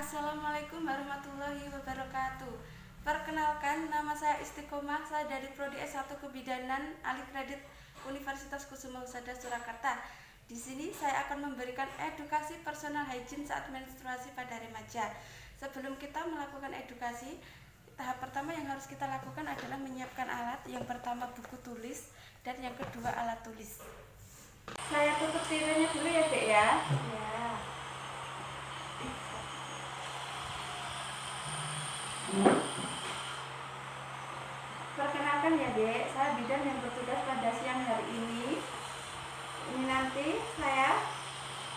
Assalamualaikum warahmatullahi wabarakatuh. Perkenalkan, nama saya Istiqomah, saya dari Prodi S1 Kebidanan Alih Kredit Universitas Kusuma Husada Surakarta. Di sini saya akan memberikan edukasi personal hygiene saat menstruasi pada remaja. Sebelum kita melakukan edukasi, tahap pertama yang harus kita lakukan adalah menyiapkan alat. Yang pertama buku tulis dan yang kedua alat tulis. Saya tutup tirainya dulu ya, Dek ya. Perkenalkan ya, Dek, saya bidan yang bertugas pada siang hari ini. Nanti saya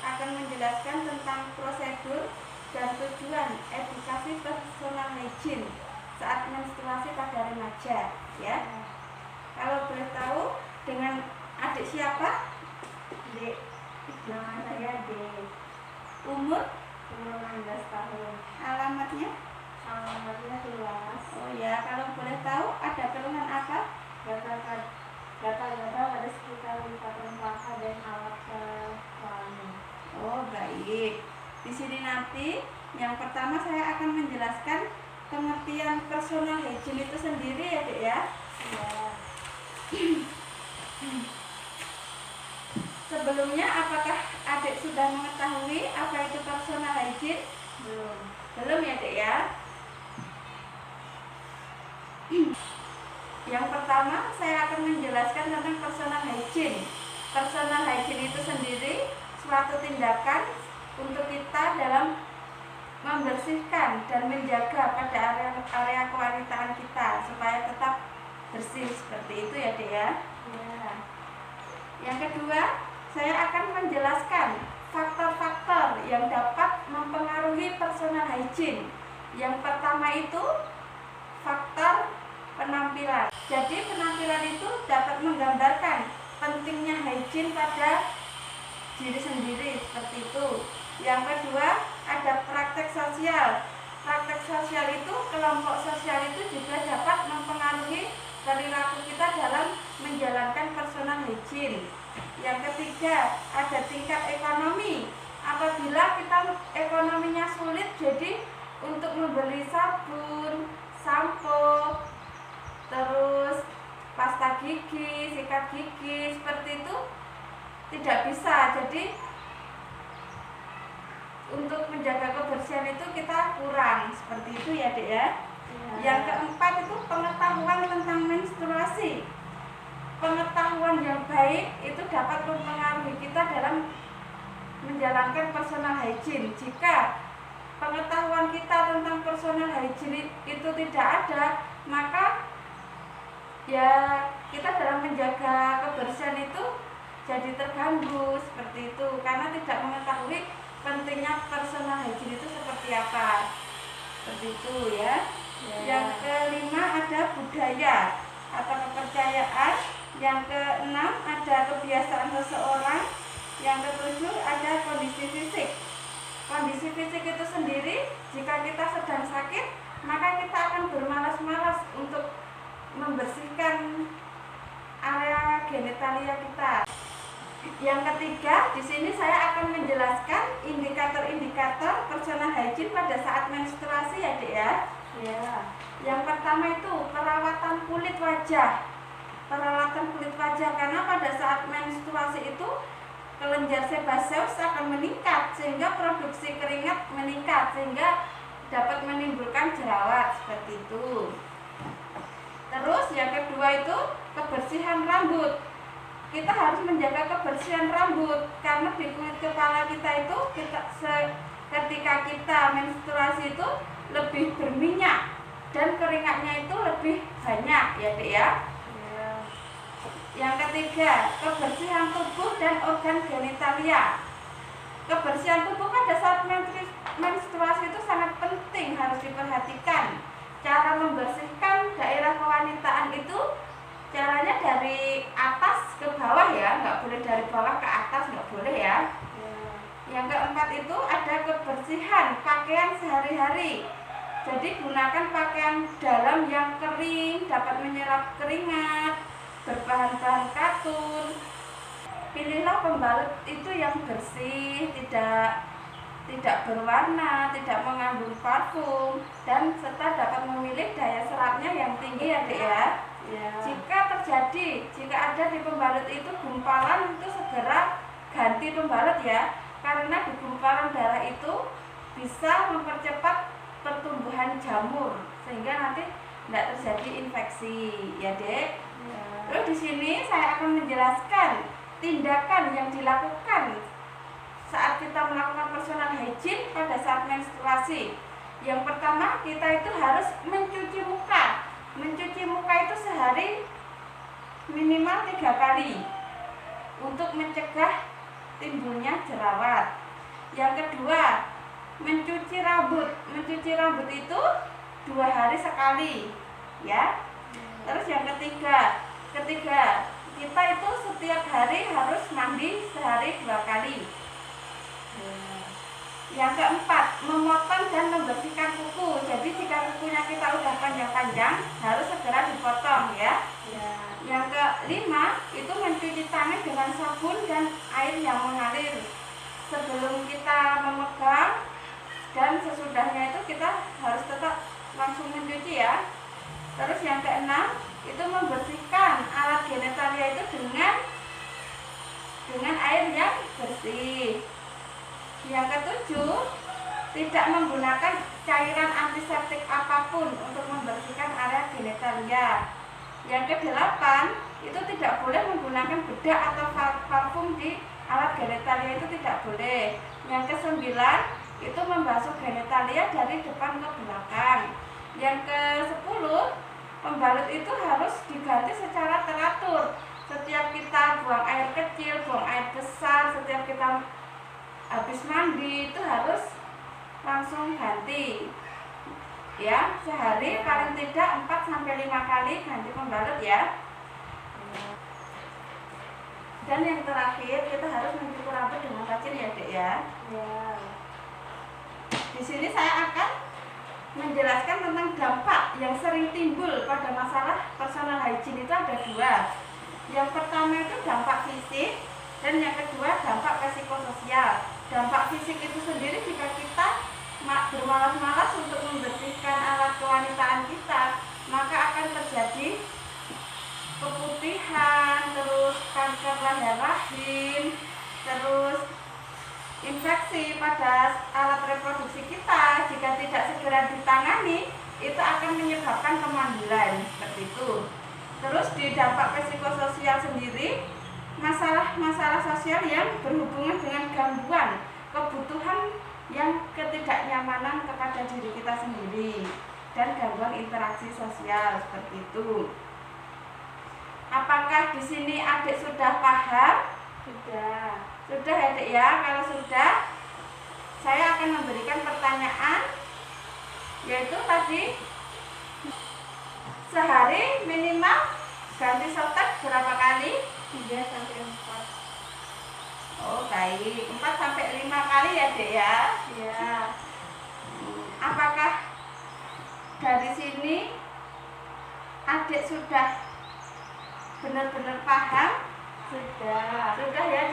akan menjelaskan tentang prosedur dan tujuan edukasi personal hygiene saat menstruasi pada remaja, ya. Kalau boleh tahu, dengan adik siapa? Dek. Nama saya Dek. Umur 16 tahun. Alamatnya? Alamatnya luas. Oh ya, kalau boleh tahu ada keluhan apa? Gatal-gatal pada sekitar lipatan paha dan alat kelamin. Oh baik. Di sini nanti yang pertama saya akan menjelaskan pengertian personal hygiene itu sendiri ya, Dek ya. Ya. Sebelumnya apakah adik sudah mengetahui apa itu personal hygiene? Belum ya, Dek ya. Yang pertama saya akan menjelaskan tentang personal hygiene. Personal hygiene itu sendiri suatu tindakan untuk kita dalam membersihkan dan menjaga pada area kewanitaan kita supaya tetap bersih, seperti itu ya, Dek ya. Yang kedua, saya akan menjelaskan faktor-faktor yang dapat mempengaruhi personal hygiene. Yang pertama itu faktor penampilan. Jadi penampilan itu dapat menggambarkan pentingnya hygiene pada diri sendiri, seperti itu. Yang kedua, ada praktek sosial. Praktek sosial itu, kelompok sosial itu juga dapat mempengaruhi perilaku kita dalam menjalankan personal hygiene. Yang ketiga, ada tingkat ekonomi. Apabila kita ekonominya sulit, jadi untuk membeli sabun, sampo, terus pasta gigi, sikat gigi, seperti itu tidak bisa. Jadi untuk menjaga kebersihan itu kita kurang, seperti itu ya, Dek ya. Yang keempat itu pengetahuan tentang menstruasi. Pengetahuan yang baik itu dapat mempengaruhi kita dalam menjalankan personal hygiene. Jika pengetahuan kita tentang personal hygiene itu tidak ada, maka ya kita dalam menjaga kebersihan itu jadi terganggu, seperti itu, karena tidak mengetahui pentingnya personal hygiene itu seperti apa, seperti itu ya. Yang kelima ada budaya atau kepercayaan. Yang keenam ada kebiasaan seseorang. Yang ketujuh ada kondisi fisik. Kondisi fisik itu sendiri, jika kita sedang sakit, maka kita akan bermalas-malas untuk membersihkan area genitalia kita. Yang ketiga, di sini saya akan menjelaskan indikator-indikator personal hygiene pada saat menstruasi ya, Dek ya. Yang pertama itu perawatan kulit wajah. Perawatan kulit wajah, karena pada saat menstruasi itu kelenjar sebaseus akan meningkat sehingga produksi keringat meningkat sehingga dapat menimbulkan jerawat, seperti itu. Terus yang kedua itu kebersihan rambut. Kita harus menjaga kebersihan rambut karena di kulit kepala kita itu ketika kita menstruasi itu lebih berminyak dan keringatnya itu lebih banyak ya, Dek ya. Yang ketiga, kebersihan tubuh dan organ genitalia. Kebersihan tubuh pada saat menstruasi itu sangat penting, harus diperhatikan. Cara membersihkan daerah kewanitaan itu caranya dari atas ke bawah ya, nggak boleh dari bawah ke atas, nggak boleh ya. Yang keempat itu ada kebersihan pakaian sehari-hari. Jadi gunakan pakaian dalam yang kering, dapat menyerap keringat, berbahan-bahan katun. Pilihlah pembalut itu yang bersih, tidak berwarna, tidak mengandung mengandung parfum dan serta dapat memilih daya serapnya yang tinggi ya Dek ya. Jika ada di pembalut itu gumpalan, itu segera ganti pembalut ya, karena di gumpalan darah itu bisa mempercepat pertumbuhan jamur sehingga nanti tidak terjadi infeksi ya Dek. Lalu di sini saya akan menjelaskan tindakan yang dilakukan saat kita melakukan personal hygiene pada saat menstruasi. Yang pertama, kita itu harus mencuci muka. Mencuci muka itu sehari minimal 3 kali untuk mencegah timbulnya jerawat. Yang kedua, mencuci rambut. Mencuci rambut itu 2 hari sekali ya. Terus yang ketiga, kita itu setiap hari harus mandi sehari 2 kali. Yang keempat, memotong dan membersihkan kuku. Jadi jika kukunya kita udah panjang-panjang, harus segera dipotong ya. Yang kelima, itu mencuci tangan dengan sabun dan air yang mengalir sebelum kita memegang, dan sesudahnya itu kita harus tetap langsung mencuci ya. Terus yang keenam, itu membersihkan alat genitalia itu dengan air yang bersih. Yang ketujuh, tidak menggunakan cairan antiseptik apapun untuk membersihkan area genitalia. Yang kedelapan, itu tidak boleh menggunakan bedak atau parfum di alat genitalia, itu tidak boleh. Yang kesembilan, itu membasuh genitalia dari depan ke belakang. Yang ke-10, pembalut itu harus diganti secara teratur. Setiap kita buang air kecil, buang air besar, setiap kita habis mandi itu harus langsung ganti ya, sehari paling tidak 4-5 kali ganti pembalut ya. Dan yang terakhir, kita harus mencukur rambut dengan rajin ya Dek ya. Di sini saya akan menjelaskan tentang dampak yang sering timbul pada masalah personal hygiene. Itu ada 2. Yang pertama itu dampak fisik, dan yang kedua dampak psikososial. Dampak fisik itu sendiri, jika kita bermalas-malas untuk membersihkan alat kewanitaan kita, maka akan terjadi keputihan, terus kanker leher rahim, terus infeksi pada alat reproduksi kita. Jika tidak segera ditangani, itu akan menyebabkan kemandulan seperti itu. Terus di dampak psikososial sendiri, masalah sosial yang berhubungan dengan gangguan kebutuhan yang ketidaknyamanan kepada diri kita sendiri dan gangguan interaksi sosial seperti itu. Apakah di sini adik sudah paham? Sudah ya Dek ya. Kalau sudah, saya akan memberikan pertanyaan, yaitu tadi sehari minimal ganti sotek berapa kali? 3-4. Oh baik, 4-5 kali ya Dek ya. Apakah dari sini adik sudah benar-benar paham? Sudah Sudah ya.